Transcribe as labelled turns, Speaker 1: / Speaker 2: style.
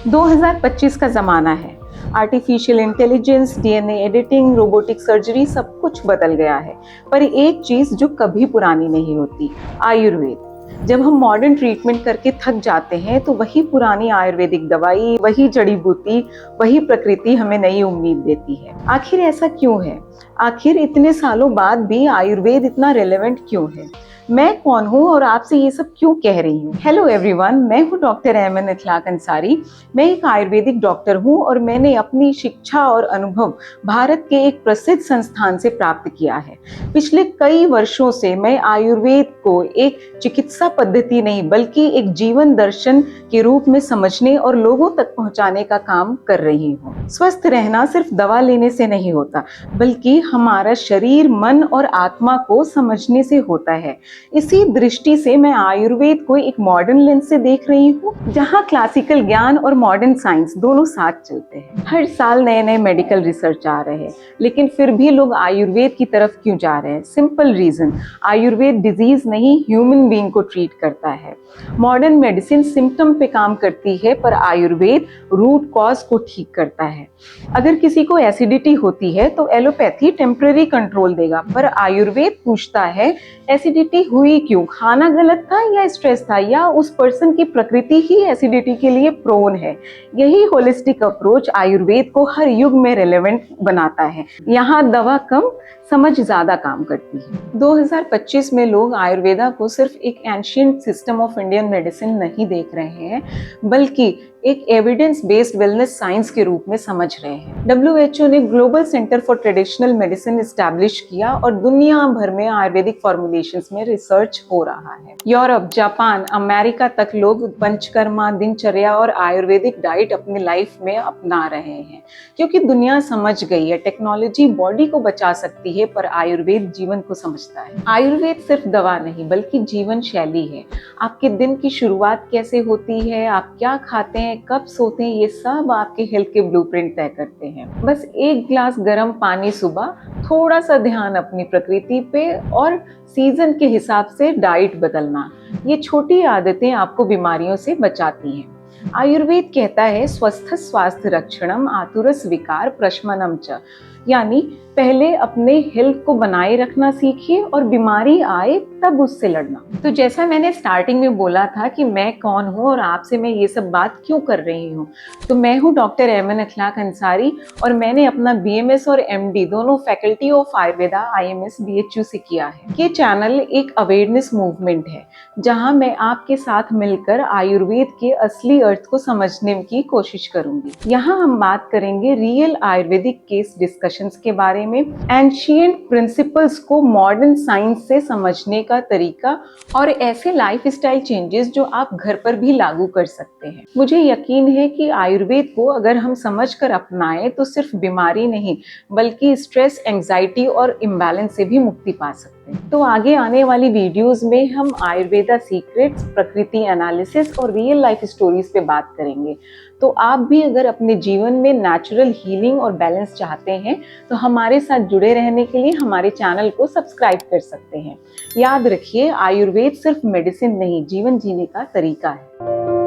Speaker 1: 2025 का ज़माना है। Artificial intelligence, DNA editing, robotic surgery सब कुछ बदल गया है। पर एक चीज़ जो कभी पुरानी नहीं होती, आयुर्वेद। जब हम मॉडर्न ट्रीटमेंट करके थक जाते हैं तो वही पुरानी आयुर्वेदिक दवाई, वही जड़ी बूटी, वही प्रकृति हमें नई उम्मीद देती है। आखिर ऐसा क्यों है? आखिर इतने सालों बाद भी आयुर्वेद इतना रेलेवेंट क्यों है? मैं कौन हूँ और आपसे ये सब क्यों कह रही हूँ? हेलो एवरीवन, मैं हूँ डॉक्टर ऐमन इखलाक अंसारी। मैं एक आयुर्वेदिक डॉक्टर हूँ और मैंने अपनी शिक्षा और अनुभव भारत के एक प्रसिद्ध संस्थान से प्राप्त किया है। पिछले कई वर्षों से मैं आयुर्वेद को एक चिकित्सा पद्धति नहीं बल्कि एक जीवन दर्शन के रूप में समझने और लोगों तक पहुंचाने का काम कर रही हूँ। स्वस्थ रहना सिर्फ दवा लेने से नहीं होता, बल्कि हमारा शरीर, मन और आत्मा को समझने से होता है। इसी दृष्टि से मैं आयुर्वेद को एक मॉडर्न लेंस से देख रही हूँ, जहाँ क्लासिकल ज्ञान और मॉडर्न साइंस दोनों साथ चलते हैं। हर साल नए नए मेडिकल रिसर्च आ रहे हैं, लेकिन फिर भी लोग आयुर्वेद की तरफ क्यों जा रहे हैं? सिंपल रीजन, आयुर्वेद डिजीज नहीं, ह्यूमन बीइंग को ट्रीट करता है। मॉडर्न मेडिसिन सिम्टम पे काम करती है, पर आयुर्वेद रूट कॉज को ठीक करता है। अगर किसी को एसिडिटी होती है तो एलोपैथी टेम्पररी कंट्रोल देगा, पर आयुर्वेद पूछता है एसिडिटी हुई क्यों? खाना गलत था या स्ट्रेस था, या उस पर्सन की प्रकृति ही एसिडिटी के लिए प्रोन है? यही होलिस्टिक अप्रोच आयुर्वेद को हर युग में रेलेवेंट बनाता है। यहाँ दवा कम, समझ ज्यादा काम करती है। 2025 में लोग आयुर्वेदा को सिर्फ एक ancient system of Indian medicine नहीं देख रहे हैं, बल्कि एक एविडेंस बेस्ड वेलनेस साइंस के रूप में समझ रहे हैं। WHO ने global centre for traditional medicine establish किया और दुनिया भर में आयुर्वेदिक फॉर्मुलेशंस में रिसर्च हो रहा है। यूरोप, जापान, अमेरिका तक लोग पंचकर्मा, दिनचर्या और आयुर्वेदिक डाइट अपनी लाइफ में अपना रहे हैं, क्योंकि दुनिया समझ गई है टेक्नोलॉजी बॉडी को बचा सकती है, पर आयुर्वेद जीवन को समझता है। आयुर्वेद सिर्फ दवा नहीं बल्कि जीवन शैली है। आपके दिन की शुरुआत कैसे होती है, आप क्या खाते हैं, कब सोते हैं, ये सब आपके हेल्थ के ब्लूप्रिंट तय करते हैं। बस एक गिलास गर्म पानी सुबह, थोड़ा सा ध्यान अपनी प्रकृति पे और सीजन के हिसाब से डाइट बदलना, ये छोटी आदतें आपको बीमारियों से बचाती हैं। आयुर्वेद कहता है स्वस्थ स्वास्थ्य रक्षणम आतुरस विकार प्रशमनम च, यानी पहले अपने हेल्थ को बनाए रखना सीखिए और बीमारी आए तब उससे लड़ना। तो जैसा मैंने स्टार्टिंग में बोला था कि मैं कौन हूँ और आपसे मैं ये सब बात क्यों कर रही हूँ, तो मैं हूँ डॉक्टर ऐमन इखलाक अंसारी और मैंने अपना BMS और MD दोनों faculty of Ayurveda IMS BHU से किया है। ये चैनल एक अवेयरनेस मूवमेंट है, जहाँ मैं आपके साथ मिलकर आयुर्वेद के असली अर्थ को समझने की कोशिश करूंगी। यहाँ हम बात करेंगे रियल आयुर्वेदिक केस डिस्कशंस के बारे में, एंशिएंट प्रिंसिपल्स को मॉडर्न साइंस से समझने का तरीका और ऐसे लाइफस्टाइल चेंजेस जो आप घर पर भी लागू कर सकते हैं। मुझे यकीन है कि आयुर्वेद को अगर हम समझकर अपनाएं तो सिर्फ बीमारी नहीं बल्कि स्ट्रेस, एंजाइटी और इम्बैलेंस से भी मुक्ति पा सकते हैं। तो आगे आने वाली वीडियोस में हम आयुर्वेदा सीक्रेट्स, प्रकृति एनालिसिस और रियल लाइफ स्टोरीज पे बात करेंगे। तो आप भी अगर अपने जीवन में नेचुरल हीलिंग और बैलेंस चाहते हैं तो हमारे साथ जुड़े रहने के लिए हमारे चैनल को सब्सक्राइब कर सकते हैं। याद रखिए, आयुर्वेद सिर्फ मेडिसिन नहीं, जीवन जीने का तरीका है।